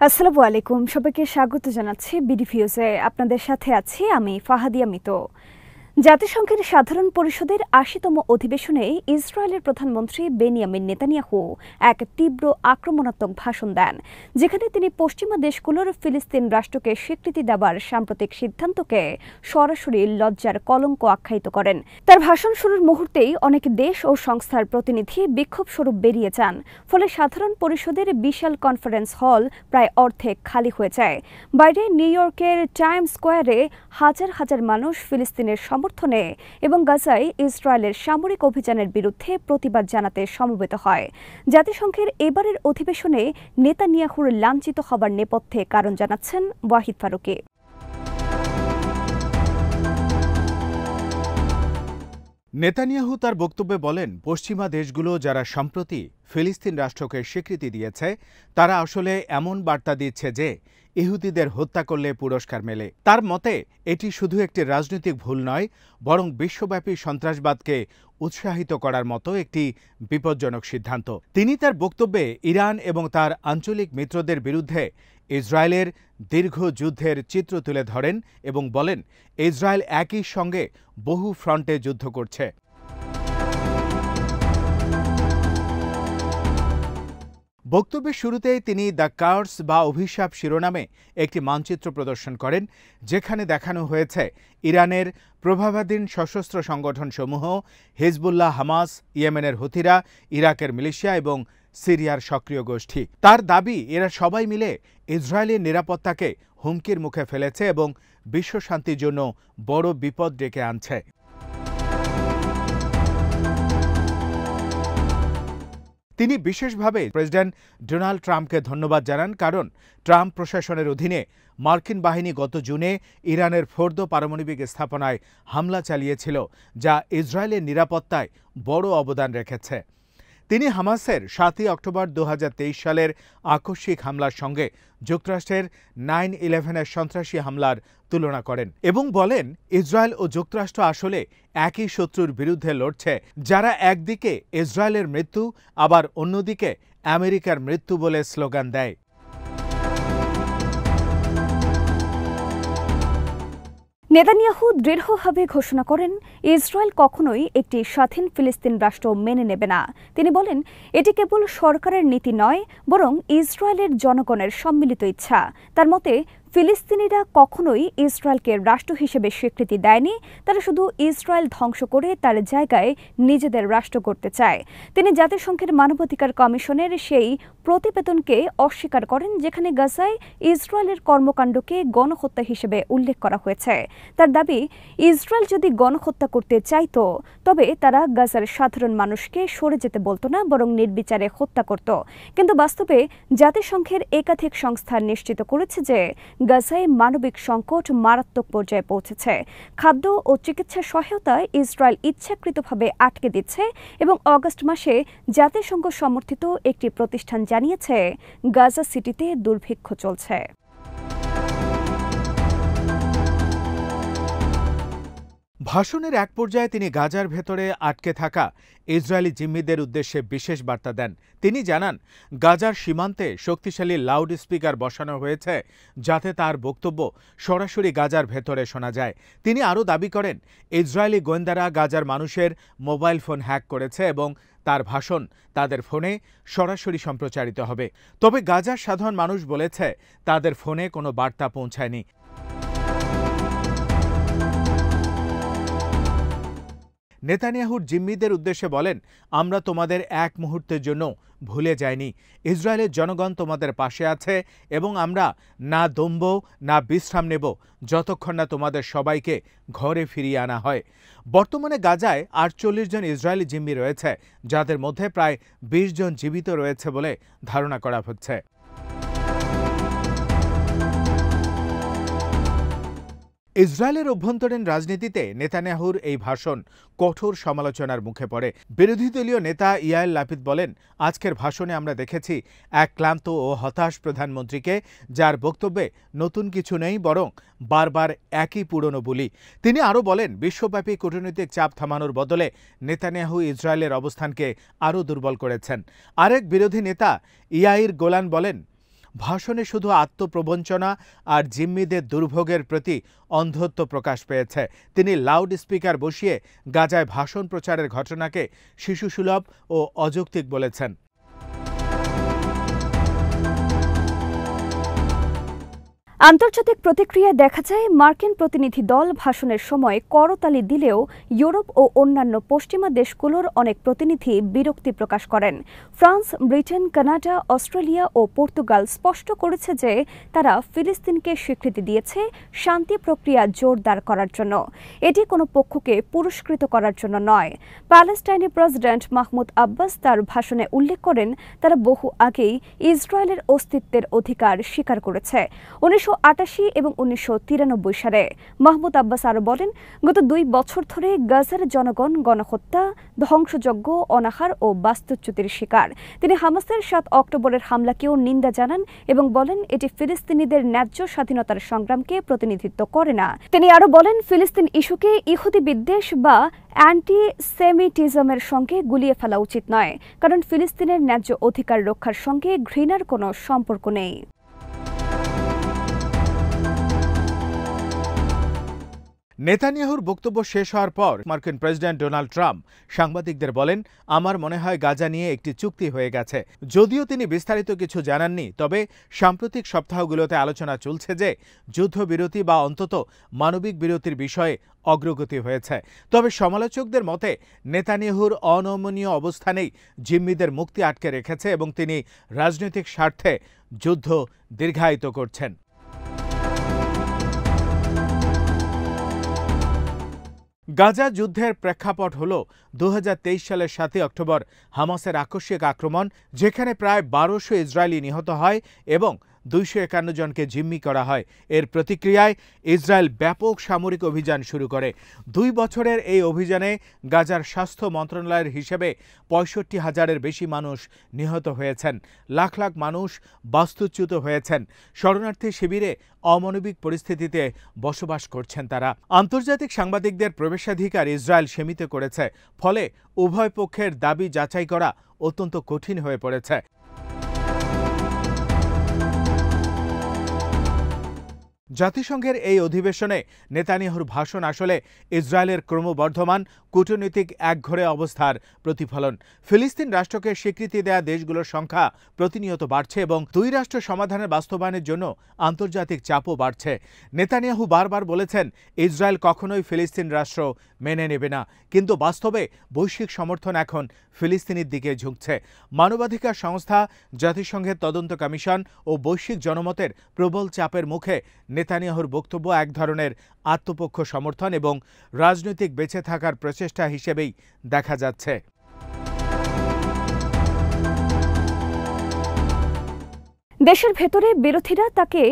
আসসালামু আলাইকুম, সবাইকে স্বাগত জানাচ্ছি বিডি ভিউজে। আপনাদের সাথে আছি আমি ফাহাদিয়া মিতো। জাতিসংঘের সাধারণ পরিষদের ৮০তম অধিবেশনে ইসরায়েলের প্রধানমন্ত্রী বেনিয়ামিন নেতানিয়াহু এক তীব্র আক্রমণাত্মক ভাষণ দেন, যেখানে তিনি পশ্চিমা দেশগুলোর ফিলিস্তিন রাষ্ট্রকে স্বীকৃতি দেওয়ার সাম্প্রতিক সিদ্ধান্তকে সরাসরি লজ্জার কলঙ্ক আখ্যায়িত করেন। তার ভাষণ শুরুর মুহূর্তেই অনেক দেশ ও সংস্থার প্রতিনিধি বিক্ষোভ স্বরূপ বেরিয়ে যান, ফলে সাধারণ পরিষদের বিশাল কনফারেন্স হল প্রায় অর্ধেক খালি হয়ে যায়। বাইরে নিউ ইয়র্কের টাইমস স্কোয়ারে হাজার হাজার মানুষ ফিলিস্তিনের সমর্থনে এবং গাজায় ইসরায়েলের সামরিক অভিযানের বিরুদ্ধে প্রতিবাদ জানাতে সমবেত হয়। জাতিসংঘের এবারের অধিবেশনে নেতানিয়াহুর লাঞ্ছিত হবার নেপথ্যে কারণ জানাচ্ছেন ওয়াহিদ ফারুকী। নেতানিয়াহু তার বক্তব্যে বলেন, পশ্চিমা দেশগুলো যারা সম্প্রতি ফিলিস্তিন রাষ্ট্রকে স্বীকৃতি দিয়েছে তারা আসলে এমন বার্তা দিচ্ছে যে ইহুদিদের হত্যা করলে পুরস্কার মেলে। তার মতে এটি শুধু একটি রাজনৈতিক ভুল নয়, বরং বিশ্বব্যাপী সন্ত্রাসবাদকে উৎসাহিত করার মতো একটি বিপজ্জনক সিদ্ধান্ত। তিনি তার বক্তব্যে ইরান এবং তার আঞ্চলিক মিত্রদের বিরুদ্ধে ইসরায়েলের দীর্ঘ যুদ্ধের চিত্র তুলে ধরেন এবং বলেন, ইসরায়েল একই সঙ্গে বহু ফ্রন্টে যুদ্ধ করছে। বক্তব্যের শুরুতেই তিনি দ্য কার্স বা অভিশাপ শিরোনামে একটি মানচিত্র প্রদর্শন করেন, যেখানে দেখানো হয়েছে ইরানের প্রভাবাধীন সশস্ত্র সংগঠনসমূহ, হিজবুল্লাহ, হামাস, ইয়েমেনের হুথিরা, ইরাকের মিলিশিয়া এবং সিরিয়ার সক্রিয় গোষ্ঠী। তার দাবি, এরা সবাই মিলে ইসরায়েলের নিরাপত্তাকে হুমকির মুখে ফেলেছে এবং বিশ্বশান্তির জন্য বড় বিপদ ডেকে আনছে। তিনি বিশেষভাবে প্রেসিডেন্ট ডোনাল্ড ট্রাম্পকে ধন্যবাদ জানান, কারণ ট্রাম্প প্রশাসনের অধীনে মার্কিন বাহিনী গত জুনে ইরানের ফোর্দো পারমাণবিক স্থাপনায় হামলা চালিয়েছিল, যা ইসরায়েলের নিরাপত্তায় বড় অবদান রেখেছে। তিনি হামাসের ৭ই অক্টোবর ২০২৩ সালের আকস্মিক হামলার সঙ্গে যুক্তরাষ্ট্রের 9/11-এর সন্ত্রাসী হামলার তুলনা করেন এবং বলেন, ইসরায়েল ও যুক্তরাষ্ট্র আসলে একই শত্রুর বিরুদ্ধে লড়ছে, যারা একদিকে ইসরায়েলের মৃত্যু আবার অন্যদিকে আমেরিকার মৃত্যু বলে স্লোগান দেয়। নেতানিয়াহু দৃঢ়ভাবে ঘোষণা করেন, ইসরায়েল কখনোই একটি স্বাধীন ফিলিস্তিন রাষ্ট্র মেনে নেবে না। তিনি বলেন, এটি কেবল সরকারের নীতি নয়, বরং ইসরায়েলের জনগণের সম্মিলিত ইচ্ছা। তার মতে, ফিলিস্তিনিরা কখনোই ইসরায়েলকে রাষ্ট্র হিসেবে স্বীকৃতি দেয়নি, তারা শুধু ইসরায়েল ধ্বংস করে তার জায়গায় নিজেদের রাষ্ট্র করতে চায়। তিনি জাতিসংঘের মানবাধিকার কমিশনের সেই প্রতিবেদনকে অস্বীকার করেন, যেখানে গাজায় ইসরায়েলের কর্মকাণ্ডকে গণহত্যা হিসেবে উল্লেখ করা হয়েছে। তার দাবি, ইসরায়েল যদি গণহত্যা করতে চাইত তবে তারা গাজার সাধারণ মানুষকে সরে যেতে বলতো না, বরং নির্বিচারে হত্যা করত। কিন্তু বাস্তবে জাতিসংঘের একাধিক সংস্থা নিশ্চিত করেছে যে গাজায় মানবিক সংকট মারাত্মক পর্যায়ে পৌঁছেছে। খাদ্য ও চিকিৎসা সহায়তায় ইসরায়েল ইচ্ছাকৃতভাবে আটকে দিচ্ছে এবং অগস্ট মাসে জাতিসংঘ সমর্থিত একটি প্রতিষ্ঠান জানিয়েছে, গাজা সিটিতে দুর্ভিক্ষ চলছে। ভাষণের এক পর্যায়ে তিনি গাজার ভেতরে আটকে থাকা ইসরায়েলি জিম্মিদের উদ্দেশ্যে বিশেষ বার্তা দেন। তিনি জানান, গাজার সীমান্তে শক্তিশালী লাউড স্পিকার বসানো হয়েছে, যাতে তার বক্তব্য সরাসরি গাজার ভেতরে শোনা যায়। তিনি আরও দাবি করেন, ইসরায়েলি গোয়েন্দারা গাজার মানুষের মোবাইল ফোন হ্যাক করেছে এবং তার ভাষণ তাদের ফোনে সরাসরি সম্প্রচারিত হবে। তবে গাজার সাধারণ মানুষ বলেছে, তাদের ফোনে কোনো বার্তা পৌঁছায়নি। নেতানিয়াহুর জিম্মিদের উদ্দেশ্যে বলেন, আমরা তোমাদের এক মুহূর্তের জন্য ভুলে যাইনি। ইসরায়েলের জনগণ তোমাদের পাশে আছে এবং আমরা না দমব না বিশ্রাম নেব যতক্ষণ না তোমাদের সবাইকে ঘরে ফিরিয়ে আনা হয়। বর্তমানে গাজায় ৪৮ জন ইসরায়েলি জিম্মি রয়েছে, যাদের মধ্যে প্রায় ২০ জন জীবিত রয়েছে বলে ধারণা করা হচ্ছে। ইসরায়েলের অভ্যন্তরীণ রাজনীতিতে নেতানিয়াহুর এই ভাষণ কঠোর সমালোচনার মুখে পড়ে। বিরোধী দলীয় নেতা ইয়াইর লাপিদ বলেন, আজকের ভাষণে আমরা দেখেছি এক ক্লান্ত ও হতাশ প্রধানমন্ত্রীকে, যার বক্তব্যে নতুন কিছু নেই, বরং বারবার একই পুরনো বুলি। তিনি আরও বলেন, বিশ্বব্যাপী কূটনৈতিক চাপ থামানোর বদলে নেতানিয়াহু ইসরায়েলের অবস্থানকে আরও দুর্বল করেছেন। আরেক বিরোধী নেতা ইয়াইর গোলান বলেন, ভাষণে শুধু আত্মপ্রবঞ্চনা আর জিম্মিদের দুর্ভোগের প্রতি অন্ধত্ব প্রকাশ পেয়েছে। তিনি লাউড স্পিকার বসিয়ে গাজায় ভাষণ প্রচারের ঘটনাকে শিশুসুলভ ও অযৌক্তিক বলেছেন। আন্তর্জাতিক প্রতিক্রিয়া দেখা যায়, মার্কিন প্রতিনিধি দল ভাষণের সময় করতালি দিলেও ইউরোপ ও অন্যান্য পশ্চিমা দেশগুলোর অনেক প্রতিনিধি বিরক্তি প্রকাশ করেন। ফ্রান্স, ব্রিটেন, কানাডা, অস্ট্রেলিয়া ও পর্তুগাল স্পষ্ট করেছে যে তারা ফিলিস্তিনকে স্বীকৃতি দিয়েছে শান্তি প্রক্রিয়া জোরদার করার জন্য, এটি কোনো পক্ষকে পুরস্কৃত করার জন্য নয়। প্যালেস্টাইনি প্রেসিডেন্ট মাহমুদ আব্বাস তার ভাষণে উল্লেখ করেন, তারা বহু আগেই ইসরায়েলের অস্তিত্বের অধিকার স্বীকার করেছে 1988 এবং 1993 সালে। মাহমুদ আব্বাস আরও বলেন, গত 2 বছর ধরে গাজার জনগণ গণহত্যা, ধ্বংসযজ্ঞ, অনাহার ও বাস্তুচ্যুতির শিকার। তিনি হামাসের 7 অক্টোবরের হামলাকেও নিন্দা জানান এবং বলেন এটি ফিলিস্তিনিদের ন্যায্য স্বাধীনতার সংগ্রামকে প্রতিনিধিত্ব করে না। তিনি আরও বলেন, ফিলিস্তিন ইস্যুকে ইহুদি বিদ্বেষ বা অ্যান্টিসেমিটিজমের সঙ্গে গুলিয়ে ফেলা উচিত নয়, কারণ ফিলিস্তিনের ন্যায্য অধিকার রক্ষার সঙ্গে ঘৃণার কোনো সম্পর্ক নেই। নেতানিয়াহুর বক্তব্য শেষ হওয়ার পর মার্কিন প্রেসিডেন্ট ডোনাল্ড ট্রাম্প সাংবাদিকদের বলেন, আমার মনে হয় গাজা নিয়ে একটি চুক্তি হয়ে গেছে। যদিও তিনি বিস্তারিত কিছু জানাননি, তবে সাম্প্রতিক সপ্তাহগুলোতে আলোচনা চলছে যে যুদ্ধবিরতি বা অন্তত মানবিক বিরতির বিষয়ে অগ্রগতি হয়েছে। তবে সমালোচকদের মতে নেতানিয়াহুর অনমনীয় অবস্থানেই জিম্মিদের মুক্তি আটকে রেখেছে এবং তিনি রাজনৈতিক স্বার্থে যুদ্ধ দীর্ঘায়িত করছেন। গাজা যুদ্ধের প্রেক্ষাপট হল 2023 সালের 7 অক্টোবর হামাসের আকস্মিক আক্রমণ, যেখানে প্রায় 1200 ইসরায়েলি নিহত হয় এবং 251 জনকে জিম্মি করা হয়। এর প্রতিক্রিয়ায় ইসরায়েল ব্যাপক সামরিক অভিযান শুরু করে। 2 বছরের এই অভিযানে গাজার স্বাস্থ্য মন্ত্রণালয়ের হিসেবে 65,000-এর বেশি মানুষ নিহত হয়েছেন। লাখ লাখ মানুষ বাস্তুচ্যুত হয়েছেন। শরণার্থী শিবিরে অমানবিক পরিস্থিতিতে বসবাস করছেন তারা। আন্তর্জাতিক সাংবাদিকদের প্রবেশাধিকার ইসরায়েল সীমিত করেছে, ফলে উভয় পক্ষের দাবি যাচাই করা অত্যন্ত কঠিন হয়ে পড়েছে। জাতিসংঘের এই অধিবেশনে নেতানিয়াহুর ভাষণ আসলে ইসরায়েলের ক্রমবর্ধমান কূটনৈতিক একঘরে অবস্থার প্রতিফলন। ফিলিস্তিন রাষ্ট্রকে স্বীকৃতি দেয়া দেশগুলোর সংখ্যা প্রতিনিয়ত বাড়ছে এবং 2 রাষ্ট্র সমাধানের বাস্তবায়নের জন্য আন্তর্জাতিক চাপও বাড়ছে। নেতানিয়াহু বারবার বলেছেন, ইসরায়েল কখনোই ফিলিস্তিন রাষ্ট্র মেনে নেবে না, কিন্তু বাস্তবে বৈশ্বিক সমর্থন এখন ফিলিস্তিনের দিকে ঝুঁকছে। মানবাধিকার সংস্থা, জাতিসংঘের তদন্ত কমিশন ও বৈশ্বিক জনমতের প্রবল চাপের মুখে নেতানিয়াহুর বক্তব্য এক ধরনের আত্মপক্ষ সমর্থন এবং রাজনৈতিক বেঁচে থাকার প্রচেষ্টা হিসেবেই দেখা যাচ্ছে। দেশের ভেতরে বিরোধীরা তাকে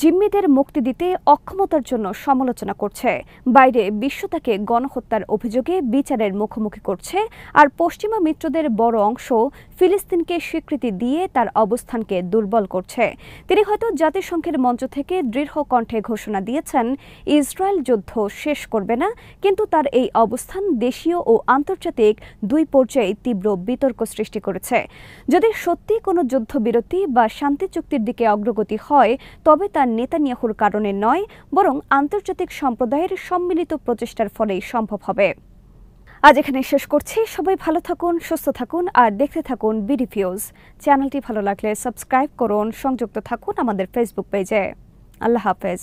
জিম্মিদের মুক্তি দিতে অক্ষমতার জন্য সমালোচনা করছে, বাইরে বিশ্ব তাকে গণহত্যার অভিযোগে বিচারের মুখোমুখি করছে, আর পশ্চিমা মিত্রদের বড় অংশ ফিলিস্তিনকে স্বীকৃতি দিয়ে তার অবস্থানকে দুর্বল করছে। তিনি হয়তো জাতিসংঘের মঞ্চ থেকে দৃঢ় কণ্ঠে ঘোষণা দিয়েছেন ইসরায়েল যুদ্ধ শেষ করবে না, কিন্তু তার এই অবস্থান দেশীয় ও আন্তর্জাতিক 2 পর্যায়ে তীব্র বিতর্ক সৃষ্টি করেছে। যদি সত্যি কোনো যুদ্ধবিরতি বা শান্তি চুক্তির দিকে অগ্রগতি হয়, তবে তা নেতানিয়াহুর কারণে নয়, বরং আন্তর্জাতিক সম্প্রদায়ের সম্মিলিত প্রচেষ্টার ফলেই সম্ভব হবে। আজ এখানে শেষ করছি। সবাই ভালো থাকুন, সুস্থ থাকুন আর দেখতে থাকুন বিডি ভিউজ। চ্যানেলটি ভালো লাগলে সাবস্ক্রাইব করুন, সংযুক্ত থাকুন আমাদের ফেসবুক পেজে। আল্লাহ হাফেজ।